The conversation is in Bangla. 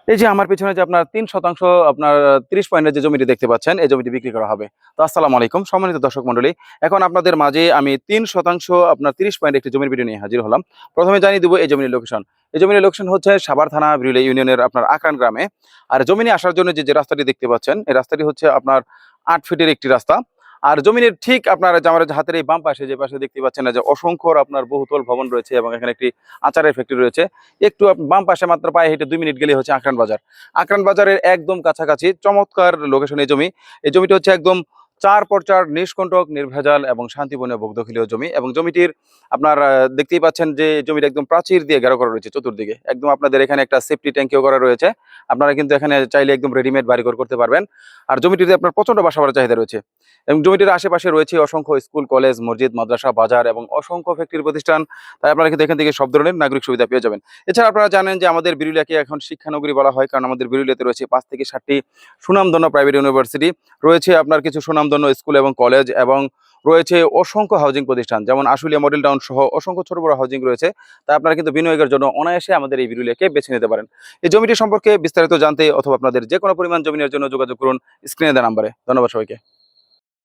এই যে আমার পেছনে যে আপনার ৩% আপনার ৩০ পয়েন্টের যে জমিটি দেখতে পাচ্ছেন, এই জমিটি বিক্রি করা হবে। তো আসসালামু আলাইকুম সম্মানিত দর্শক মণ্ডলী। এখন আপনাদের মাঝে আমি ৩% আপনার ৩০ পয়েন্ট একটি জমির ভিডিও নিয়ে হাজির হলাম। প্রথমে জানিয়ে দিব এই জমির লোকেশন। এই জমির লোকেশন হচ্ছে সাভার থানা বিরুলিয়া ইউনিয়নের আপনার আকরান গ্রামে। আর জমিনে আসার জন্য যে রাস্তাটি দেখতে পাচ্ছেন, এই রাস্তাটি হচ্ছে আপনার ৮ ফিটের একটি রাস্তা। আর জমিনের ঠিক আপনার যে আমার হাতের এই বাম পাশে যে পাশে দেখতে পাচ্ছেন যে অসংখ্য আপনার বহুতল ভবন রয়েছে এবং এখানে একটি আচারের ফ্যাক্টরি রয়েছে। একটু বাম পাশে মাত্র পায়ে হেঁটে ২ মিনিট গেলে হচ্ছে আকরান বাজার। আকরান বাজারের একদম কাছাকাছি চমৎকার লোকেশন এই জমি। এই জমিটি হচ্ছে একদম ৪ পর ৪ নিষ্কণ্টক, নির্ভেজাল এবং শান্তিপূর্ণ বহুদখলীয় জমি এবং জমিটির আপনার দেখতেই পাচ্ছেন যে জমিটা একদম প্রাচীর দিয়ে ঘেরাও করা রয়েছে চতুর্দিকে। একদম আপনাদের এখানে একটা সেফটি ট্যাঙ্কিও করা রয়েছে। আপনারা কিন্তু এখানে চাইলে একদম রেডিমেড বাড়িঘর করতে পারবেন। আর জমিটিতে আপনার প্রচন্ড বাসা বাড়ার চাহিদা রয়েছে এবং জমিটির আশেপাশে রয়েছে অসংখ্য স্কুল, কলেজ, মসজিদ, মাদ্রাসা, বাজার এবং অসংখ্য ফ্যাক্টরি প্রতিষ্ঠান। তাই আপনারা কিন্তু এখান থেকে সব ধরনের নাগরিক সুবিধা পেয়ে যাবেন। এছাড়া আপনারা জানেন যে আমাদের বিরুলিয়াকে এখন শিক্ষানগরী বলা হয়, কারণ আমাদের বিরুলিয়াতে রয়েছে ৫ থেকে ৭টি সুনামধন্য প্রাইভেট ইউনিভার্সিটি, রয়েছে আপনার কিছু সুনামধন্য স্কুল এবং কলেজ এবং রয়েছে অসংখ্য হাউজিং প্রতিষ্ঠান, যেমন আশুলিয়া মডেল টাউন সহ অসংখ্য ছোট বড় হাউজিং রয়েছে। তাই আপনারা কিন্তু বিনিয়োগের জন্য অনায়াসে আমাদের এই বিরুলিয়াকে বেছে নিতে পারেন। এই জমিটি সম্পর্কে বিস্তারিত জানতে অথবা আপনাদের যে কোনো পরিমাণ জমিনের জন্য যোগাযোগ করুন স্ক্রিনে দেওয়া নাম্বারে। ধন্যবাদ সবাইকে।